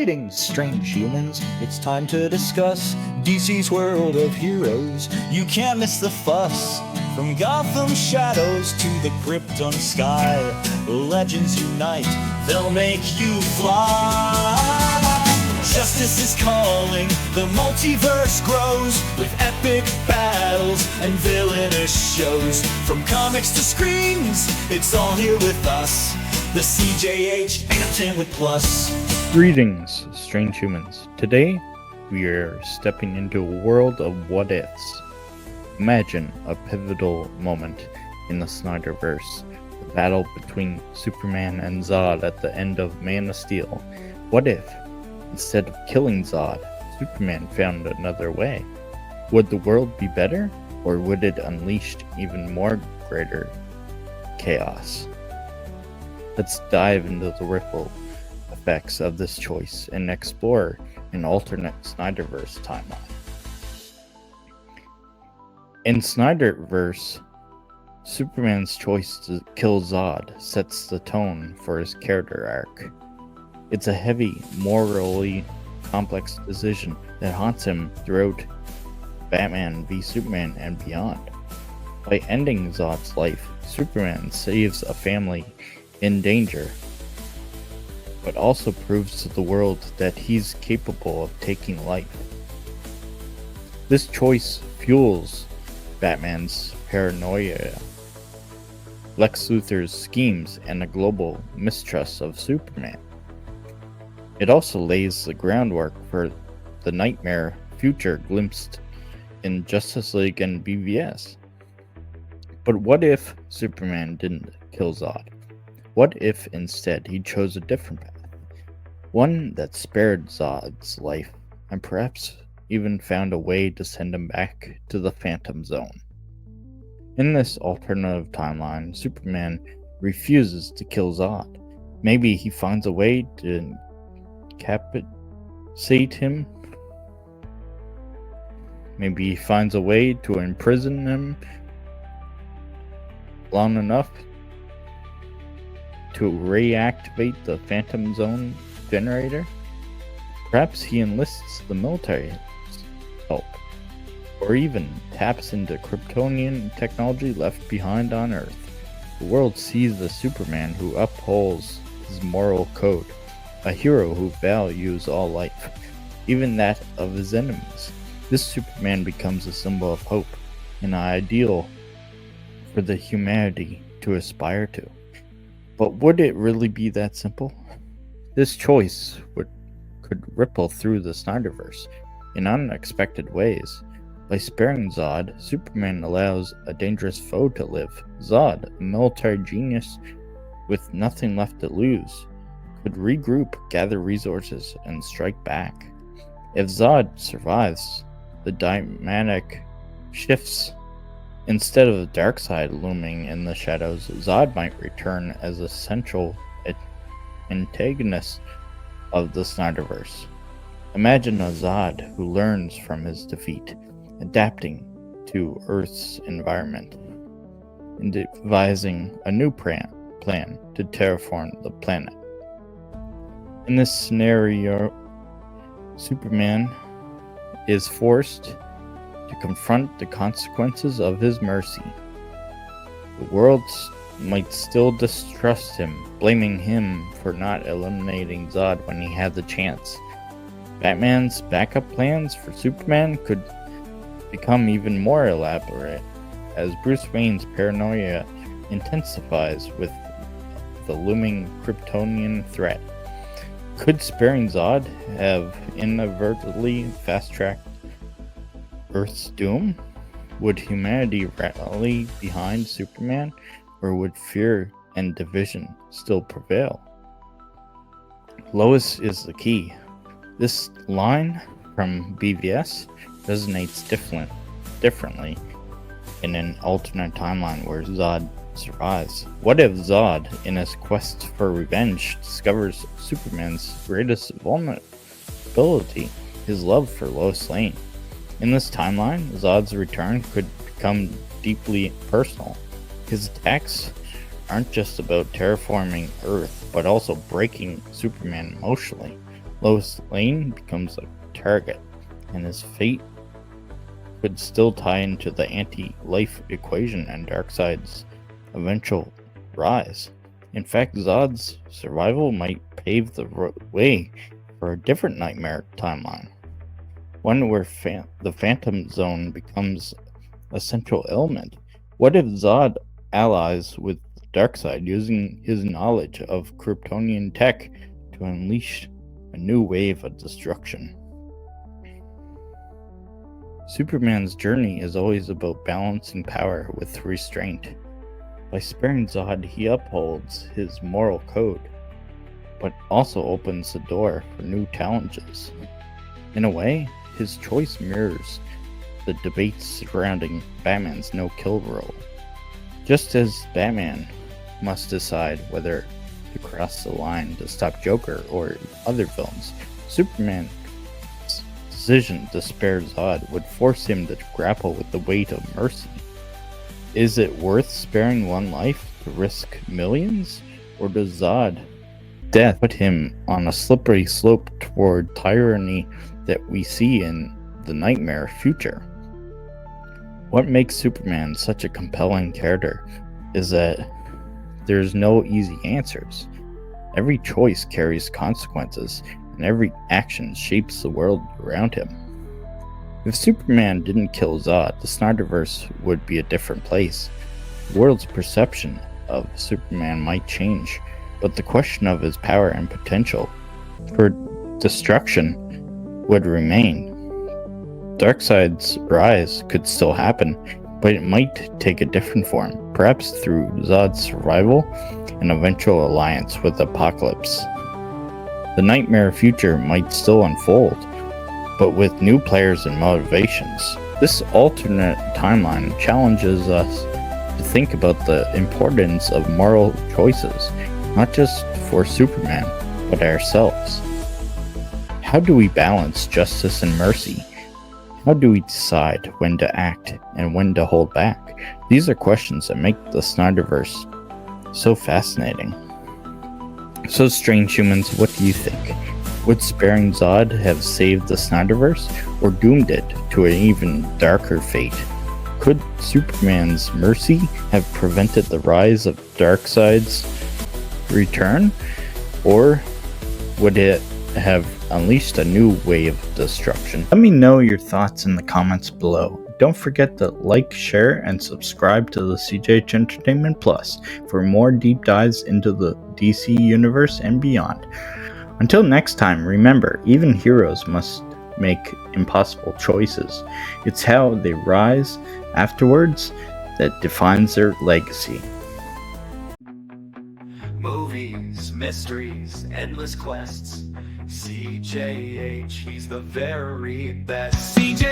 Greetings, strange humans. It's time to discuss DC's world of heroes. You can't miss the fuss. From Gotham's shadows to the Krypton sky, legends unite, they'll make you fly. Justice is calling, the multiverse grows, with epic battles and villainous shows. From comics to screens, it's all here with us, the CJH Entertainment Plus. Greetings, strange humans. Today, we are stepping into a world of what-ifs. Imagine a pivotal moment in the Snyderverse, the battle between Superman and Zod at the end of Man of Steel. What if, instead of killing Zod, Superman found another way? Would the world be better, or would it unleash even more greater chaos? Let's dive into the ripple effects of this choice and explore an alternate Snyderverse timeline. In Snyderverse, Superman's choice to kill Zod sets the tone for his character arc. It's a heavy, morally complex decision that haunts him throughout Batman v Superman and beyond. By ending Zod's life, Superman saves a family in danger, but also proves to the world that he's capable of taking life. This choice fuels Batman's paranoia, Lex Luthor's schemes, and a global mistrust of Superman. It also lays the groundwork for the nightmare future glimpsed in Justice League and BVS. But what if Superman didn't kill Zod? What if instead he chose a different path? One that spared Zod's life, and perhaps even found a way to send him back to the Phantom Zone. In this alternative timeline, Superman refuses to kill Zod. Maybe he finds a way to incapacitate him. Maybe he finds a way to imprison him long enough to reactivate the Phantom Zone generator. Perhaps he enlists the military's help, or even taps into Kryptonian technology left behind on Earth. The world sees the Superman who upholds his moral code, a hero who values all life, even that of his enemies. This Superman becomes a symbol of hope, an ideal for the humanity to aspire to. But would it really be that simple? This choice could ripple through the Snyderverse in unexpected ways. By sparing Zod, Superman allows a dangerous foe to live. Zod, a military genius with nothing left to lose, could regroup, gather resources, and strike back. If Zod survives, the dynamic shifts. Instead of Darkseid looming in the shadows, Zod might return as a central antagonist of the Snyderverse. Imagine a Zod who learns from his defeat, adapting to Earth's environment, and devising a new plan to terraform the planet. In this scenario, Superman is forced to confront the consequences of his mercy. The world might still distrust him, blaming him for not eliminating Zod when he had the chance. Batman's backup plans for Superman could become even more elaborate as Bruce Wayne's paranoia intensifies with the looming Kryptonian threat. Could sparing Zod have inadvertently fast-tracked Earth's doom? Would humanity rally behind Superman, or would fear and division still prevail? Lois is the key. This line from BVS resonates differently in an alternate timeline where Zod survives. What if Zod, in his quest for revenge, discovers Superman's greatest vulnerability, his love for Lois Lane? In this timeline, Zod's return could become deeply personal. His attacks aren't just about terraforming Earth, but also breaking Superman emotionally. Lois Lane becomes a target, and his fate could still tie into the anti-life equation and Darkseid's eventual rise. In fact, Zod's survival might pave the way for a different nightmare timeline, one where the Phantom Zone becomes a central element. What if Zod allies with Darkseid, using his knowledge of Kryptonian tech to unleash a new wave of destruction? Superman's journey is always about balancing power with restraint. By sparing Zod, he upholds his moral code, but also opens the door for new challenges. In a way, his choice mirrors the debates surrounding Batman's no-kill rule. Just as Batman must decide whether to cross the line to stop Joker or other villains, Superman's decision to spare Zod would force him to grapple with the weight of mercy. Is it worth sparing one life to risk millions, or does Zod's death put him on a slippery slope toward tyranny that we see in the nightmare future? What makes Superman such a compelling character is that there's no easy answers. Every choice carries consequences, and every action shapes the world around him. If Superman didn't kill Zod, the Snyderverse would be a different place. The world's perception of Superman might change, but the question of his power and potential for destruction would remain. Darkseid's rise could still happen, but it might take a different form, perhaps through Zod's survival and eventual alliance with Apocalypse. The nightmare future might still unfold, but with new players and motivations. This alternate timeline challenges us to think about the importance of moral choices, not just for Superman, but ourselves. How do we balance justice and mercy? How do we decide when to act and when to hold back? These are questions that make the Snyderverse so fascinating. So, strange humans, what do you think? Would sparing Zod have saved the Snyderverse, or doomed it to an even darker fate? Could Superman's mercy have prevented the rise of Darkseid's return, or would it have unleashed a new wave of destruction? Let me know your thoughts in the comments below. Don't forget to like, share, and subscribe to the CJH Entertainment Plus for more deep dives into the DC universe and beyond. Until next time, remember, even heroes must make impossible choices. It's how they rise afterwards that defines their legacy. Movies, mysteries, endless quests. CJH, he's the very best. CJ